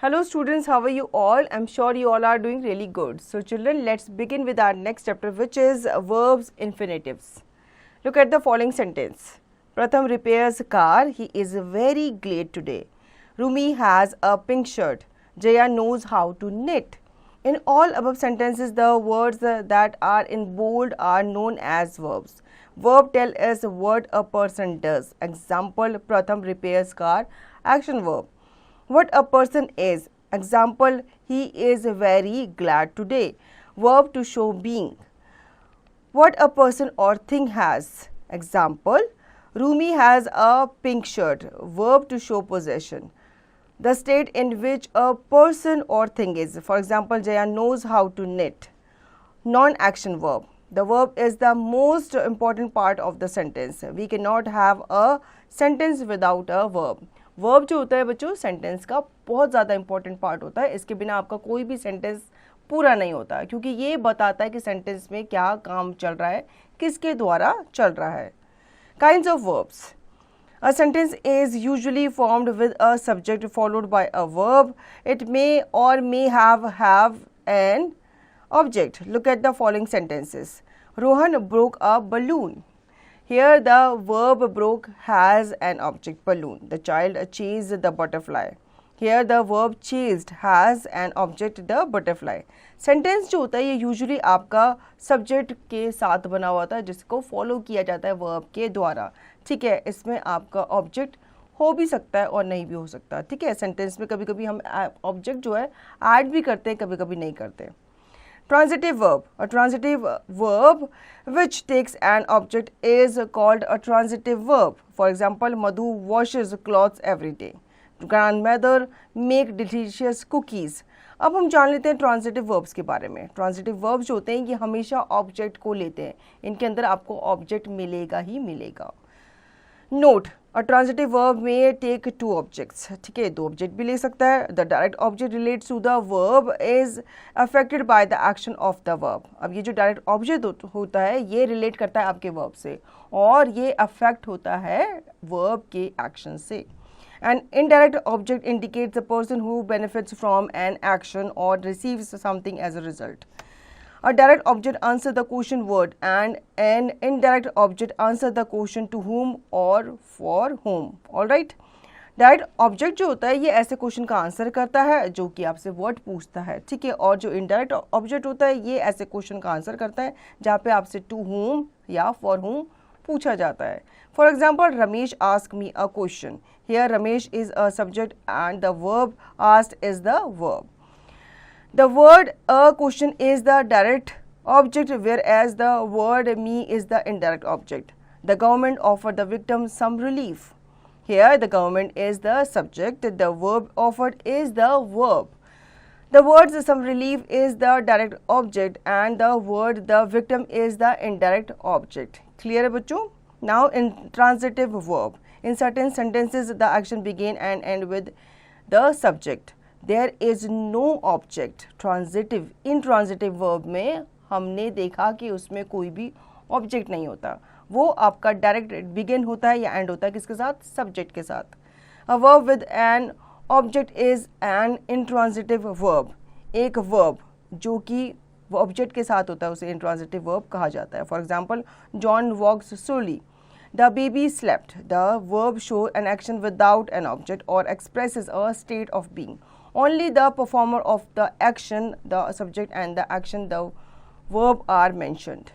Hello students, how are you all? I'm sure you all are doing really good. So children, let's begin with our next chapter, which is verbs infinitives. Look at the following sentence. Pratham repairs car. He is very glad today. Rumi has a pink shirt. Jaya knows how to knit. In all above sentences, the words that are in bold are known as verbs. Verb tell us what a person does. Example, Pratham repairs car. Action verb. What a person is. Example, he is very glad today. Verb to show being. What a person or thing has. Example, Rumi has a pink shirt. Verb to show possession. The state in which a person or thing is. For example, Jaya knows how to knit. Non-action verb. The verb is the most important part of the sentence. We cannot have a sentence without a verb. Verb जो होता है बच्चों sentence का बहुत ज़्यादा important part होता है. इसके बिना आपका कोई भी सेंटेंस पूरा नहीं होता, क्योंकि ये बताता है कि सेंटेंस में क्या काम चल रहा है, किसके द्वारा चल रहा है. Kinds of verbs. A sentence is usually formed with a subject followed by a verb. It may or may have an object. Look at the following sentences. Rohan broke a balloon. Here the verb broke has an object, balloon. The child chased the butterfly. Here the verb chased has an object, the butterfly. Sentence जो होता है ये usually आपका subject के साथ बना हुआ होता है, जिसको फॉलो किया जाता है वर्ब के द्वारा. ठीक है, इसमें आपका ऑब्जेक्ट हो भी सकता है और नहीं भी हो सकता. ठीक है, सेंटेंस में कभी कभी हम ऑब्जेक्ट जो है ऐड भी करते हैं, कभी कभी नहीं करते. Transitive verb. A transitive verb which takes an object is called a transitive verb. For example, Madhu washes clothes every day. Grandmother make delicious cookies. अब हम जान लेते हैं ट्रांजिटिव वर्ब्स के बारे में. ट्रांजिटिव वर्ब्स जो होते हैं ये हमेशा ऑब्जेक्ट को लेते हैं. इनके अंदर आपको ऑब्जेक्ट मिलेगा ही मिलेगा. नोट, अ ट्रांजिटिव वर्ब में टेक टू ऑब्जेक्ट्स. ठीक है, दो ऑब्जेक्ट भी ले सकता है. The direct object relates to the verb is affected by the action of the verb. अब ये जो डायरेक्ट ऑब्जेक्ट होता है ये रिलेट करता है आपके वर्ब से और ये अफेक्ट होता है वर्ब के एक्शन से. An indirect object indicates the person who benefits from an action or receives something as a result. A direct object answers the question word and an indirect object answers the question to whom or for whom. All right? Direct object जो होता है ये ऐसे question का answer करता है जो कि आपसे वर्ड पूछता है. ठीक है, और जो इनडायरेक्ट ऑब्जेक्ट होता है ये ऐसे क्वेश्चन का आंसर करता है जहाँ पे आपसे टू whom या for whom पूछा जाता है. For example, Ramesh ask me a question. Here Ramesh is a subject and the verb asked is the verb. The word a question is the direct object, whereas the word me is the indirect object. The government offered the victim some relief. Here the government is the subject, the verb offered is the verb. The word some relief is the direct object and the word the victim is the indirect object. Clear है बच्चों? Now in transitive verb, in certain sentences the action begin and end with the subject. There is no object. Transitive, intransitive verb में हमने देखा कि उसमें कोई भी object नहीं होता. वो आपका डायरेक्ट बिगिन होता है या एंड होता है किसके साथ? सब्जेक्ट के साथ. A verb with an object is an intransitive verb. एक वर्ब जो कि ऑब्जेक्ट के साथ होता है उसे intransitive verb कहा जाता है. For example, John walks slowly. The baby slept. The verb shows an action without an object or expresses a state of being. Only the performer of the action, the subject and the action, the verb are mentioned.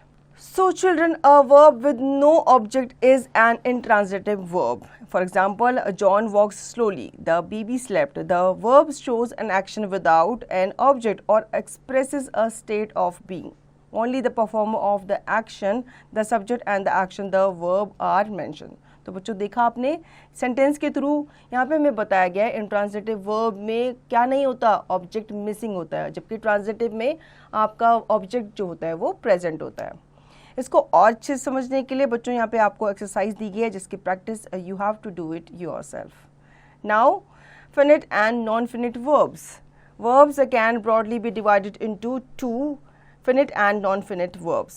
So children, a verb with no object is an intransitive verb. For example, John walks slowly. The baby slept. The verb shows an action without an object or expresses a state of being. Only the performer of the action, the subject and the action, the verb are mentioned. तो बच्चों देखा आपने sentence के through यहाँ पे हमें बताया गया है इंट्रांजिटिव वर्ब में क्या नहीं होता, ऑब्जेक्ट मिसिंग होता है, जबकि ट्रांजिटिव में आपका ऑब्जेक्ट जो होता है वो प्रेजेंट होता है. इसको और अच्छे से समझने के लिए बच्चों यहाँ पे आपको एक्सरसाइज दी गई है जिसकी practice you have to do it yourself. Now finite and non finite verbs. Verbs can broadly be divided into two, finite and non-finite verbs.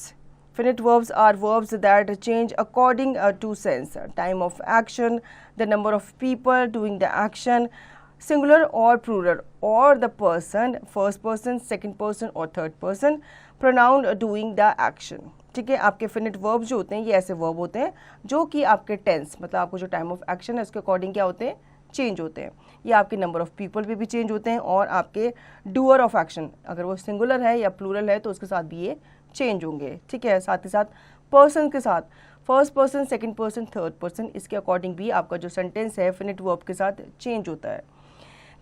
Finite verbs are verbs that change according to sense, time of action, the number of people doing the action, singular or plural, or the person, first person, second person और third person, pronoun doing the action. ठीक है, आपके finite verb जो होते हैं ये ऐसे verb होते हैं जो कि आपके टेंस, मतलब आपको जो टाइम ऑफ एक्शन है उसके अकॉर्डिंग क्या होते हैं, चेंज होते हैं. ये आपके नंबर ऑफ पीपल पे भी चेंज होते हैं और आपके डूअर ऑफ एक्शन अगर वो सिंगुलर है या प्लूरल है तो उसके साथ भी ये चेंज होंगे. ठीक है, साथ ही साथ पर्सन के साथ first person, second person, third person, इसके अकॉर्डिंग भी आपका जो सेंटेंस है फिनिट वर्ब के साथ चेंज होता है.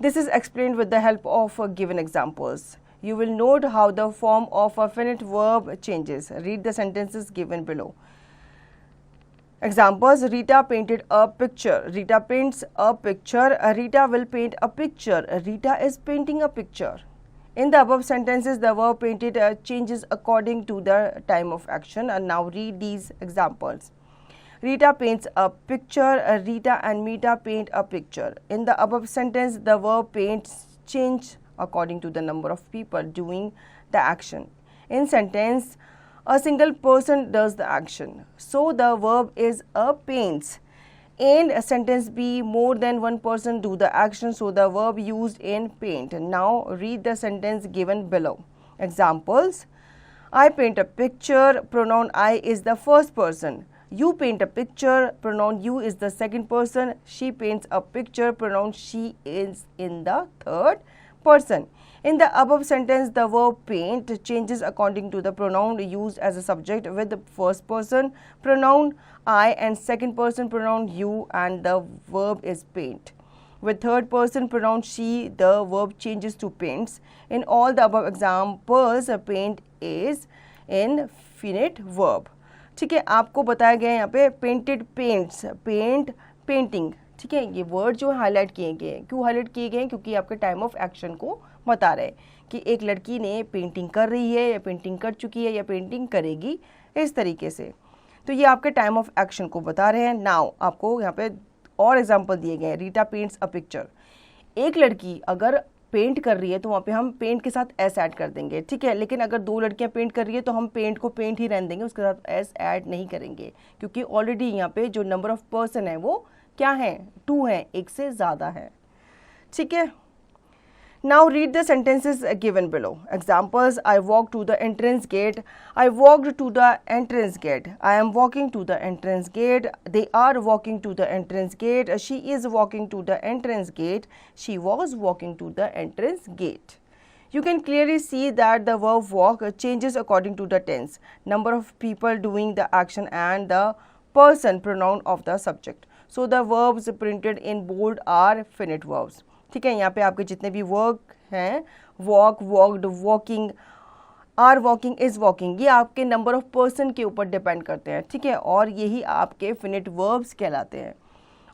This is explained with the help of given examples. You will note how the form of a finite verb changes. Read the sentences given below. Examples: Rita painted a picture. Rita paints a picture. Rita will paint a picture. Rita is painting a picture. In the above sentences, the verb painted changes according to the time of action. And now read these examples. Rita paints a picture. Rita and Meeta paint a picture. In the above sentence, the verb paints change according to the number of people doing the action. In sentence, a single person does the action, so the verb is a paints. In a sentence B, more than one person do the action, so the verb used in paint. Now read the sentence given below. Examples: I paint a picture, pronoun I is the first person. You paint a picture, pronoun you is the second person. She paints a picture, pronoun she is in the third person. In the above sentence, the verb paint changes according to the pronoun used as a subject, with the first person pronoun I and second person pronoun you, and the verb is paint. With third person pronoun she, the verb changes to paints. In all the above examples, paint is infinite verb. ठीक है, आपको बताया गया है यहाँ पे painted, paints, paint, painting. ठीक है, ये वर्ड जो हाईलाइट किए गए हैं, क्यों हाईलाइट किए गए हैं, क्योंकि आपके टाइम ऑफ एक्शन को बता रहे हैं कि एक लड़की ने पेंटिंग कर रही है या पेंटिंग कर चुकी है या पेंटिंग करेगी, इस तरीके से. तो ये आपके टाइम ऑफ एक्शन को बता रहे हैं. नाउ आपको यहाँ पे और एग्जांपल दिए गए हैं. Rita paints a picture. एक लड़की अगर पेंट कर रही है तो वहाँ पे हम पेंट के साथ एस ऐड कर देंगे. ठीक है, लेकिन अगर दो लड़कियाँ पेंट कर रही है तो हम पेंट को पेंट ही रहने देंगे, उसके साथ एस ऐड नहीं करेंगे, क्योंकि ऑलरेडी यहाँ पे जो नंबर ऑफ पर्सन है वो क्या है, 2 है, एक से ज़्यादा है. ठीक है, now read the sentences given below. Examples: I walk to the entrance gate. I walked to the entrance gate. I am walking to the entrance gate. They are walking to the entrance gate. She is walking to the entrance gate. She was walking to the entrance gate. You can clearly see that the verb walk changes according to the tense, number of people doing the action, and the person pronoun of the subject. So the verbs printed in bold are finite verbs. ठीक है, यहाँ पे आपके जितने भी work हैं, walk, walked, walking, are walking, is walking, ये आपके नंबर ऑफ पर्सन के ऊपर डिपेंड करते हैं. ठीक है, और यही आपके फिनिट वर्ब्स कहलाते हैं.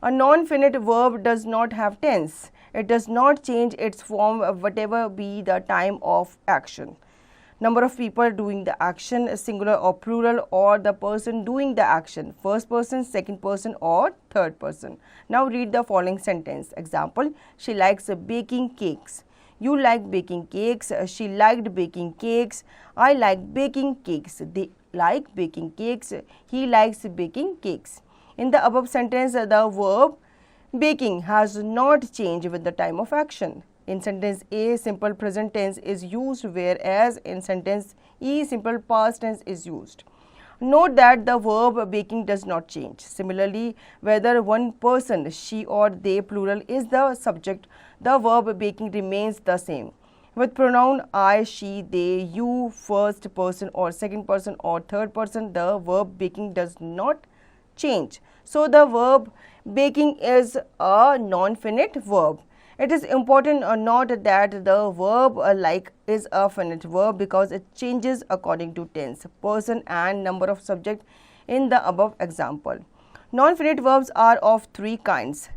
A non-finite verb does not have tense. It does not change its form whatever be the time of action. Number of people doing the action, singular or plural, or the person doing the action, first person, second person, or third person. Now read the following sentence. Example: she likes baking cakes. You like baking cakes. She liked baking cakes. I like baking cakes. They like baking cakes. He likes baking cakes. In the above sentence, the verb baking has not changed with the time of action. In sentence A, simple present tense is used, whereas in sentence E, simple past tense is used. Note that the verb baking does not change. Similarly, whether one person, she or they plural, is the subject, the verb baking remains the same. With pronoun I, she, they, you, first person or second person or third person, the verb baking does not change. So the verb baking is a non-finite verb. It is important or not that the verb like is a finite verb because it changes according to tense, person, and number of subject in the above example. Non-finite verbs are of 3 kinds: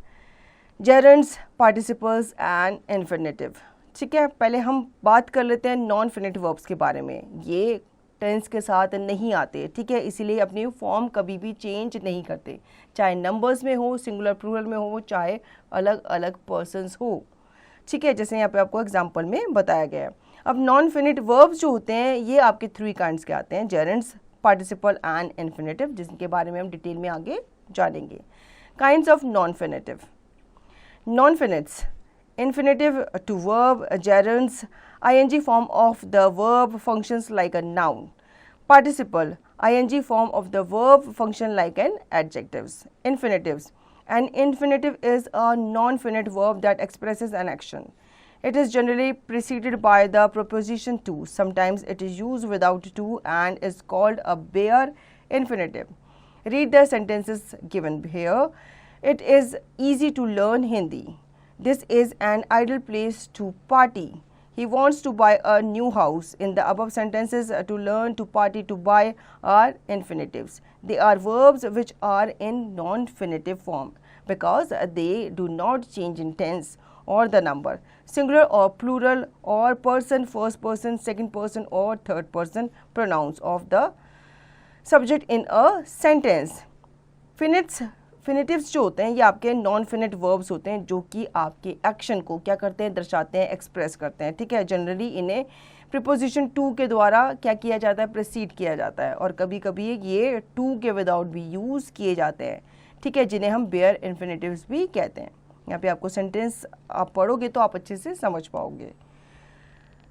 gerunds, participles, and infinitive. ठीक है, पहले हम बात कर लेते हैं non finite verbs के बारे में. ये टेंस के साथ नहीं आते. ठीक है, इसीलिए अपनी फॉर्म कभी भी चेंज नहीं करते, चाहे नंबर्स में हो, सिंगुलर प्लूरल में हो, चाहे अलग अलग पर्सन्स हो. ठीक है, जैसे यहाँ पे आपको एग्जांपल में बताया गया है. अब नॉन फिनिट वर्ब्स जो होते हैं ये आपके 3 काइंड्स के आते हैं: जेरेंट्स, पार्टिसिपल, एंड इन्फिनेटिव, जिनके बारे में हम डिटेल में आगे जानेंगे. Kinds of non finitive. Non finites: Infinitive to verb, gerunds, ing form of the verb functions like a noun. Participle, ing form of the verb function like an adjectives. Infinitives, an infinitive is a non-finite verb that expresses an action. It is generally preceded by the preposition to. Sometimes it is used without to and is called a bare infinitive. Read the sentences given here. It is easy to learn Hindi. This is an ideal place to party. He wants to buy a new house. In the above sentences, to learn, to party, to buy are infinitives. They are verbs which are in non-finitive form because they do not change in tense or the number, singular or plural, or person, first person, second person or third person pronouns of the subject in a sentence. फिनिटिव्स जो होते हैं ये आपके non finite verbs होते हैं जो कि आपके एक्शन को क्या करते हैं, दर्शाते हैं, एक्सप्रेस करते हैं, ठीक है। जनरली इन्हें प्रीपोजिशन टू के द्वारा क्या किया जाता है, प्रीसीड किया जाता है, और कभी कभी ये टू के विदाउट भी यूज़ किए जाते हैं, ठीक है, जिन्हें हम बेयर इन्फिनिटिव्स भी कहते हैं। यहाँ पे आपको सेंटेंस आप पढ़ोगे तो आप अच्छे से समझ पाओगे।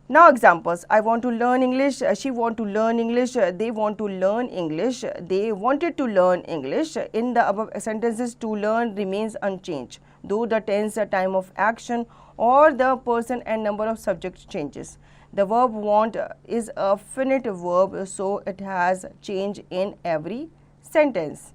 Now examples. I want to learn English. She want to learn English. They want to learn English. They wanted to learn English. In the above sentences, to learn remains unchanged, though the tense, time of action, or the person and number of subject changes. The verb want is a finite verb, so it has change in every sentence.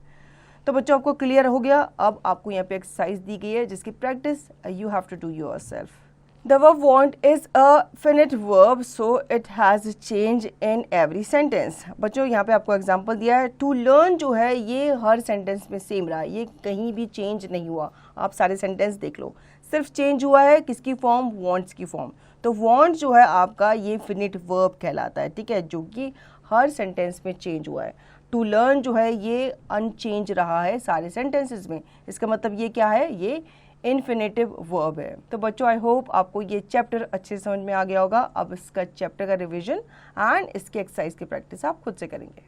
तो बच्चों आपको clear हो गया। अब आपको यहाँ पे exercise दी गई है जिसकी practice you have to do yourself. The verb want is a finite verb, so it has change in every sentence. बच्चों यहाँ पे आपको एग्जांपल दिया है। To learn जो है ये हर सेंटेंस में सेम रहा, ये कहीं भी चेंज नहीं हुआ। आप सारे सेंटेंस देख लो, सिर्फ चेंज हुआ है किसकी फॉर्म, wants की फॉर्म। तो want जो है आपका ये finite verb कहलाता है, ठीक है, जो कि हर सेंटेंस में चेंज हुआ है। To learn जो है ये अनचेंज रहा है सारे सेंटेंसेस में। इसका मतलब ये क्या है, ये इन्फिनेटिव वर्ब है। तो बच्चों आई होप आपको ये चैप्टर अच्छे समझ में आ गया होगा। अब इसका चैप्टर का रिवीजन एंड इसके एक्सरसाइज की प्रैक्टिस आप खुद से करेंगे।